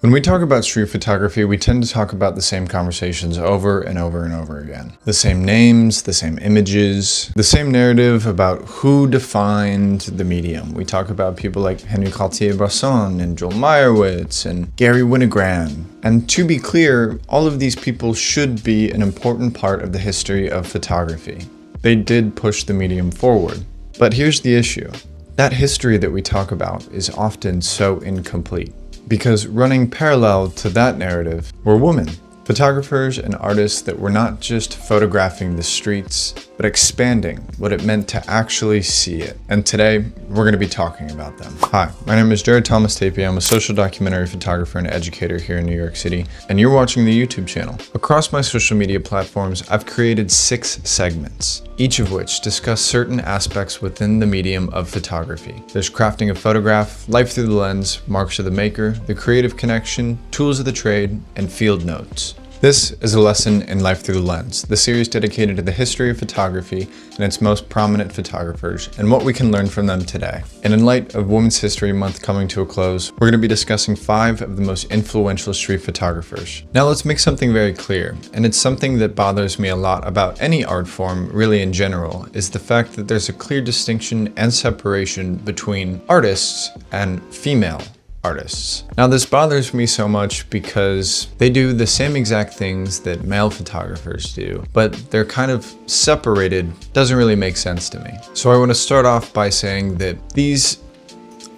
When we talk about street photography, we tend to talk about the same conversations over and over and over again. The same names, the same images, the same narrative about who defined the medium. We talk about people like Henry Cartier-Bresson and Jill Freedman and Gary Winogrand. And to be clear, all of these people should be an important part of the history of photography. They did push the medium forward. But here's the issue. That history that we talk about is often so incomplete. Because running parallel to that narrative were women, photographers and artists that were not just photographing the streets, but expanding what it meant to actually see it. And today, we're going to be talking about them. Hi, my name is Jared Thomas Tapia. I'm a social documentary photographer and educator here in New York City, and you're watching the YouTube channel. Across my social media platforms, I've created 6 segments, each of which discuss certain aspects within the medium of photography. There's crafting a photograph, life through the lens, marks of the maker, the creative connection, tools of the trade, and field notes. This is a lesson in Life Through the Lens, the series dedicated to the history of photography and its most prominent photographers, and what we can learn from them today. And in light of Women's History Month coming to a close, we're going to be discussing 5 of the most influential street photographers. Now let's make something very clear, and it's something that bothers me a lot about any art form, really in general, is the fact that there's a clear distinction and separation between artists and female artists. Now this bothers me so much because they do the same exact things that male photographers do, but they're kind of separated. Doesn't really make sense to me. So I want to start off by saying that these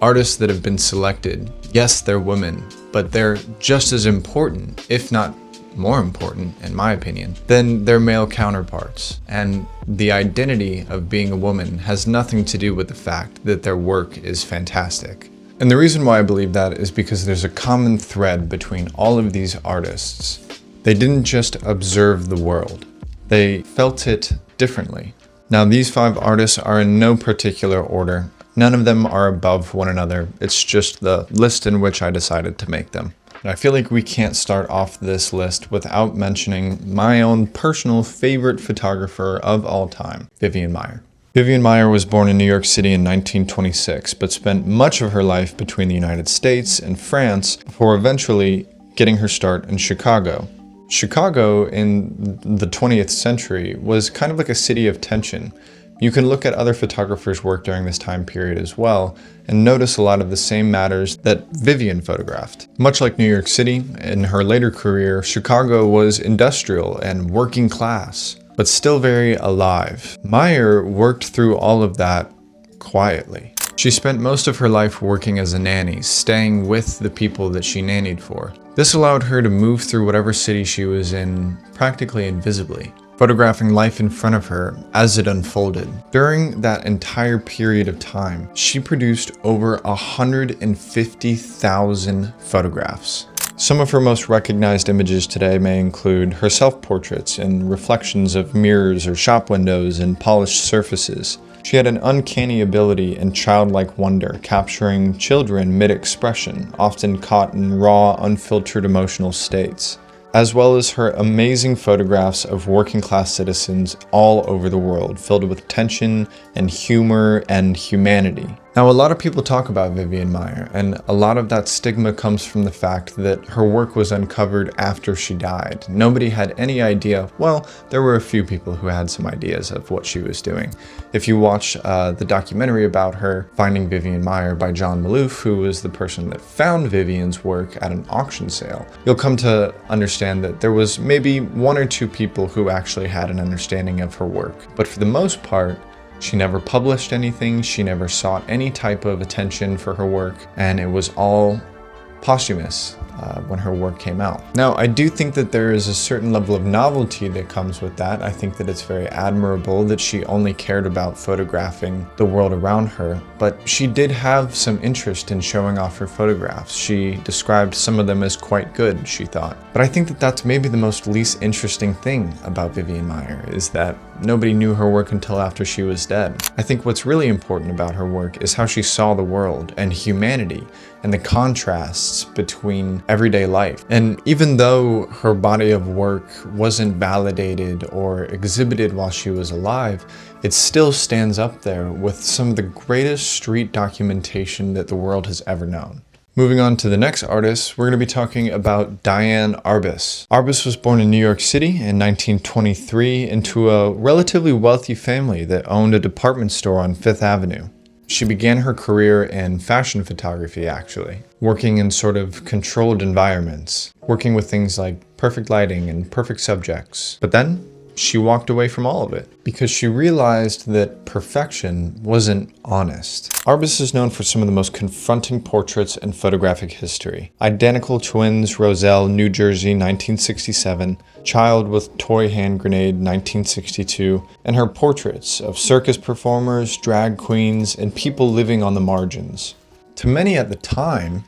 artists that have been selected, yes, they're women, but they're just as important, if not more important, in my opinion, than their male counterparts. And the identity of being a woman has nothing to do with the fact that their work is fantastic. And the reason why I believe that is because there's a common thread between all of these artists. They didn't just observe the world, they felt it differently. Now these 5 artists are in no particular order. None of them are above one another. It's just the list in which I decided to make them. And I feel like we can't start off this list without mentioning my own personal favorite photographer of all time, Vivian Maier. Vivian Maier was born in New York City in 1926, but spent much of her life between the United States and France before eventually getting her start in Chicago. Chicago in the 20th century was kind of like a city of tension. You can look at other photographers' work during this time period as well and notice a lot of the same matters that Vivian photographed. Much like New York City, in her later career, Chicago was industrial and working class, but still very alive. Maier worked through all of that quietly. She spent most of her life working as a nanny, staying with the people that she nannied for. This allowed her to move through whatever city she was in practically invisibly, photographing life in front of her as it unfolded. During that entire period of time, she produced over 150,000 photographs. Some of her most recognized images today may include her self-portraits and reflections of mirrors or shop windows and polished surfaces. She had an uncanny ability and childlike wonder, capturing children mid-expression, often caught in raw, unfiltered emotional states, as well as her amazing photographs of working-class citizens all over the world, filled with tension and humor and humanity. Now, a lot of people talk about Vivian Maier, and a lot of that stigma comes from the fact that her work was uncovered after she died. Nobody had any idea. Well, there were a few people who had some ideas of what she was doing. If you watch the documentary about her, Finding Vivian Maier by John Maloof, who was the person that found Vivian's work at an auction sale, you'll come to understand that there was maybe 1 or 2 people who actually had an understanding of her work. But for the most part, she never published anything, she never sought any type of attention for her work, and it was all posthumous when her work came out. Now, I do think that there is a certain level of novelty that comes with that. I think that it's very admirable that she only cared about photographing the world around her, but she did have some interest in showing off her photographs. She described some of them as quite good, she thought. But I think that that's maybe the most least interesting thing about Vivian Maier, is that nobody knew her work until after she was dead. I think what's really important about her work is how she saw the world and humanity and the contrasts between everyday life. And even though her body of work wasn't validated or exhibited while she was alive, it still stands up there with some of the greatest street documentation that the world has ever known. Moving on to the next artist, we're going to be talking about Diane Arbus. Arbus was born in New York City in 1923 into a relatively wealthy family that owned a department store on Fifth Avenue. She began her career in fashion photography, actually, working in sort of controlled environments, working with things like perfect lighting and perfect subjects. But then she walked away from all of it because she realized that perfection wasn't honest. Arbus is known for some of the most confronting portraits in photographic history. Identical twins, Roselle, New Jersey, 1967, child with toy hand grenade, 1962, and her portraits of circus performers, drag queens, and people living on the margins. To many at the time,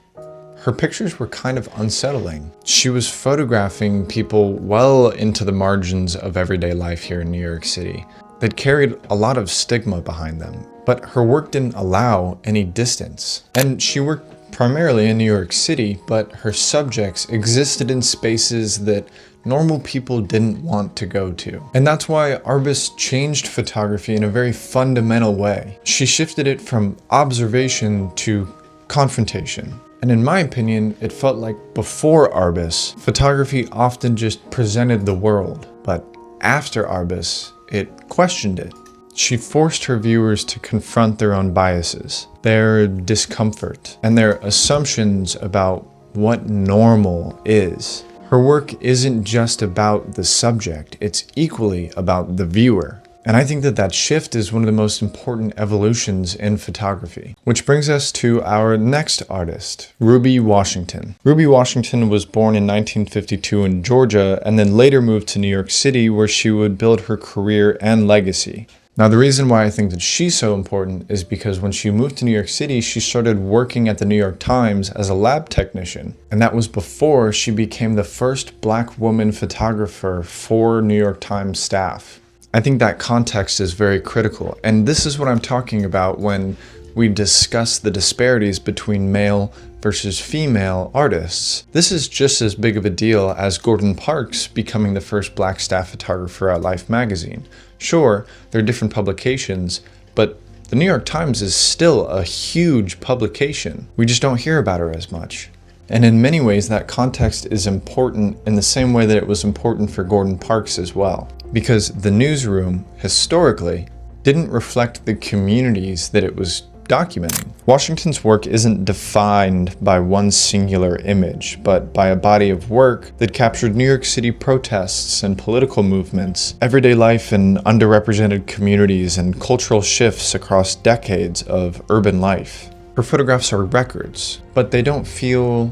her pictures were kind of unsettling. She was photographing people well into the margins of everyday life here in New York City that carried a lot of stigma behind them. But her work didn't allow any distance. And she worked primarily in New York City, but her subjects existed in spaces that normal people didn't want to go to. And that's why Arbus changed photography in a very fundamental way. She shifted it from observation to confrontation. And in my opinion, it felt like before Arbus, photography often just presented the world. But after Arbus, it questioned it. She forced her viewers to confront their own biases, their discomfort, and their assumptions about what normal is. Her work isn't just about the subject, it's equally about the viewer. And I think that shift is one of the most important evolutions in photography. Which brings us to our next artist, Ruby Washington. Ruby Washington was born in 1952 in Georgia and then later moved to New York City where she would build her career and legacy. Now, the reason why I think that she's so important is because when she moved to New York City, she started working at the New York Times as a lab technician. And that was before she became the first Black woman photographer for New York Times staff. I think that context is very critical, and this is what I'm talking about when we discuss the disparities between male versus female artists. This is just as big of a deal as Gordon Parks becoming the first Black staff photographer at Life magazine. Sure, they're different publications, but the New York Times is still a huge publication. We just don't hear about her as much. And in many ways, that context is important in the same way that it was important for Gordon Parks as well. Because the newsroom, historically, didn't reflect the communities that it was documenting. Washington's work isn't defined by one singular image, but by a body of work that captured New York City protests and political movements, everyday life in underrepresented communities, and cultural shifts across decades of urban life. Her photographs are records, but they don't feel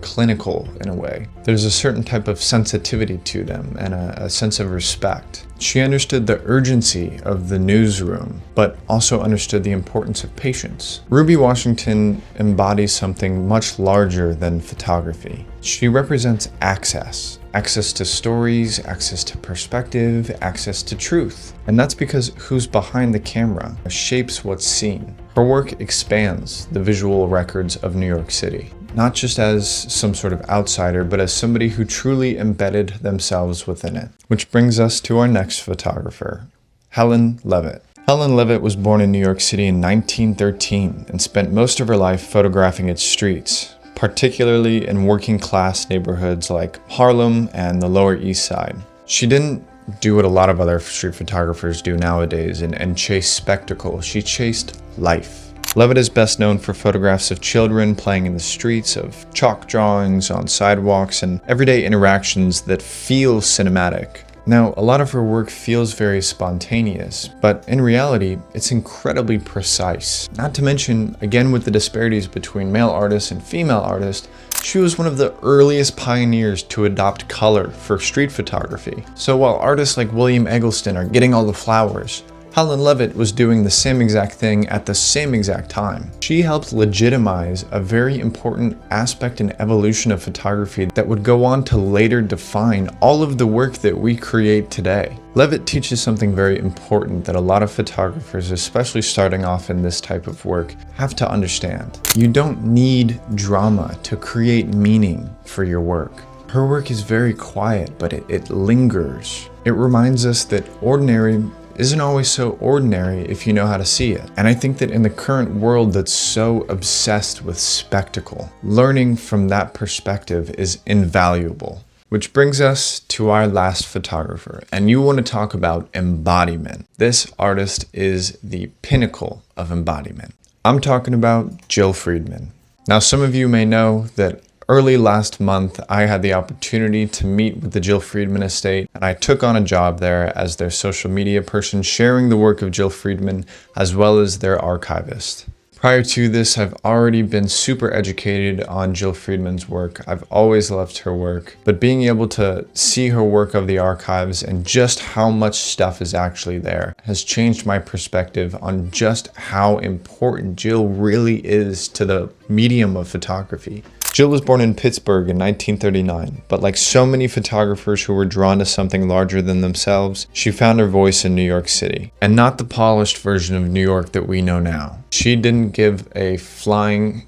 clinical in a way. There's a certain type of sensitivity to them and a sense of respect. She understood the urgency of the newsroom, but also understood the importance of patience. Ruby Washington embodies something much larger than photography. She represents access. Access to stories, access to perspective, access to truth. And that's because who's behind the camera shapes what's seen. Her work expands the visual records of New York City, not just as some sort of outsider, but as somebody who truly embedded themselves within it. Which brings us to our next photographer, Helen Levitt. Helen Levitt was born in New York City in 1913 and spent most of her life photographing its streets, particularly in working class neighborhoods like Harlem and the Lower East Side. She didn't do what a lot of other street photographers do nowadays and chase spectacle. She chased life. Levitt is best known for photographs of children playing in the streets, of chalk drawings on sidewalks, and everyday interactions that feel cinematic. Now, a lot of her work feels very spontaneous, but in reality, it's incredibly precise. Not to mention, again with the disparities between male artists and female artists, she was one of the earliest pioneers to adopt color for street photography. So while artists like William Eggleston are getting all the flowers, Helen Levitt was doing the same exact thing at the same exact time. She helped legitimize a very important aspect and evolution of photography that would go on to later define all of the work that we create today. Levitt teaches something very important that a lot of photographers, especially starting off in this type of work, have to understand. You don't need drama to create meaning for your work. Her work is very quiet, but it lingers. It reminds us that ordinary isn't always so ordinary if you know how to see it. And I think that in the current world that's so obsessed with spectacle, learning from that perspective is invaluable. Which brings us to our last photographer, and you want to talk about embodiment. This artist is the pinnacle of embodiment. I'm talking about Jill Freedman. Now, some of you may know that early last month, I had the opportunity to meet with the Jill Freedman estate, and I took on a job there as their social media person, sharing the work of Jill Freedman as well as their archivist. Prior to this, I've already been super educated on Jill Freedman's work. I've always loved her work, but being able to see her work of the archives and just how much stuff is actually there has changed my perspective on just how important Jill really is to the medium of photography. Jill was born in Pittsburgh in 1939, but like so many photographers who were drawn to something larger than themselves, she found her voice in New York City, and not the polished version of New York that we know now. She didn't give a flying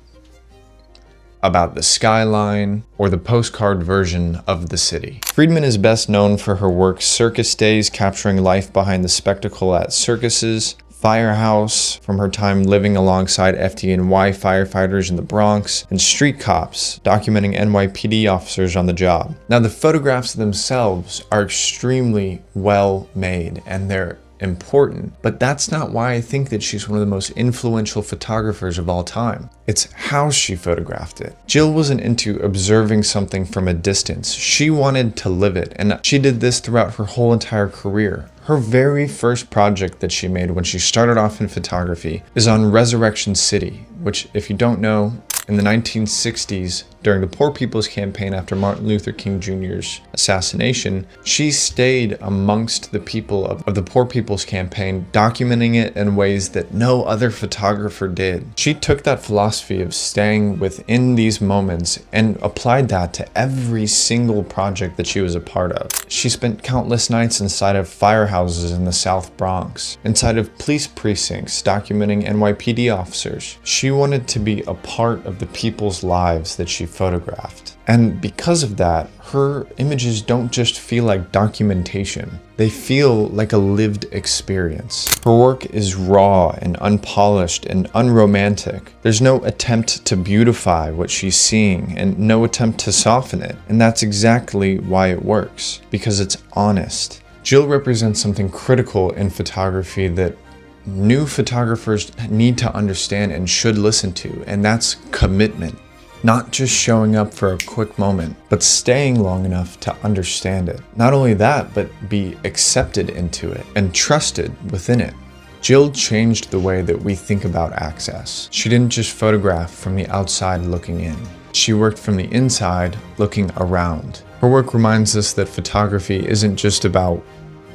about the skyline or the postcard version of the city. Freedman is best known for her work Circus Days, capturing life behind the spectacle at circuses, Firehouse, from her time living alongside FDNY firefighters in the Bronx, and Street Cops, documenting NYPD officers on the job. Now, the photographs themselves are extremely well made, and they're important, but that's not why I think that she's one of the most influential photographers of all time. It's how she photographed it. Jill wasn't into observing something from a distance. She wanted to live it, and she did this throughout her whole entire career. Her very first project that she made when she started off in photography is on Resurrection City, which, if you don't know, in the 1960s, during the Poor People's Campaign after Martin Luther King Jr.'s assassination, she stayed amongst the people of the Poor People's Campaign, documenting it in ways that no other photographer did. She took that philosophy of staying within these moments and applied that to every single project that she was a part of. She spent countless nights inside of firehouses in the South Bronx, inside of police precincts, documenting NYPD officers. She wanted to be a part of the people's lives that she photographed. And because of that, her images don't just feel like documentation. They feel like a lived experience. Her work is raw and unpolished and unromantic. There's no attempt to beautify what she's seeing and no attempt to soften it. And that's exactly why it works, because it's honest. Jill represents something critical in photography that new photographers need to understand and should listen to, and that's commitment. Not just showing up for a quick moment, but staying long enough to understand it. Not only that, but be accepted into it and trusted within it. Jill changed the way that we think about access. She didn't just photograph from the outside looking in. She worked from the inside looking around. Her work reminds us that photography isn't just about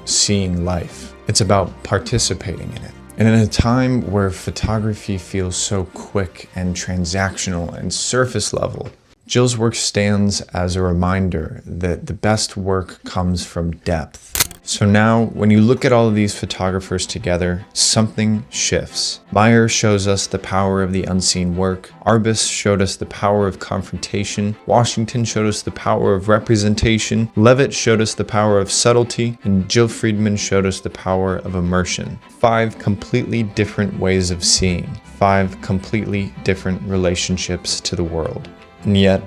seeing life. It's about participating in it. And in a time where photography feels so quick and transactional and surface level, Jill's work stands as a reminder that the best work comes from depth. So now, when you look at all of these photographers together, something shifts. Maier shows us the power of the unseen work. Arbus showed us the power of confrontation. Washington showed us the power of representation. Levitt showed us the power of subtlety. And Jill Freedman showed us the power of immersion. 5 completely different ways of seeing. 5 completely different relationships to the world. And yet,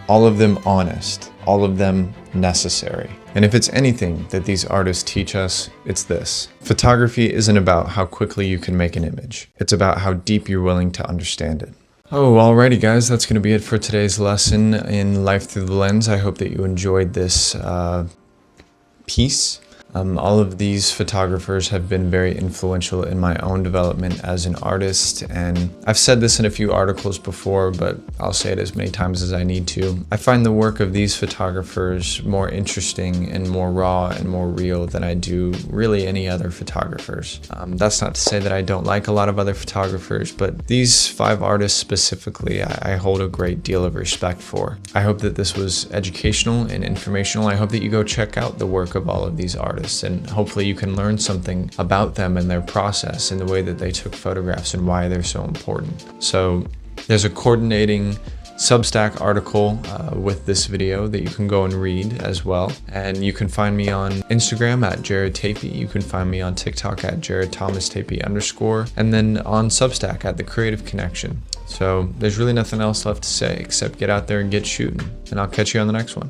all of them honest. All of them necessary. And if it's anything that these artists teach us, it's this. Photography isn't about how quickly you can make an image. It's about how deep you're willing to understand it. Oh, alrighty guys, that's going to be it for today's lesson in Life Through the Lens. I hope that you enjoyed this piece. All of these photographers have been very influential in my own development as an artist, and I've said this in a few articles before, but I'll say it as many times as I need to. I find the work of these photographers more interesting and more raw and more real than I do really any other photographers. That's not to say that I don't like a lot of other photographers, but these 5 artists specifically, I hold a great deal of respect for. I hope that this was educational and informational. I hope that you go check out the work of all of these artists, and hopefully you can learn something about them and their process and the way that they took photographs and why they're so important. So there's a coordinating Substack article with this video that you can go and read as well. And you can find me on Instagram at Jared Tapey. You can find me on TikTok at JaredThomasTapey_, and then on Substack at The Creative Connection. So there's really nothing else left to say except get out there and get shooting. And I'll catch you on the next one.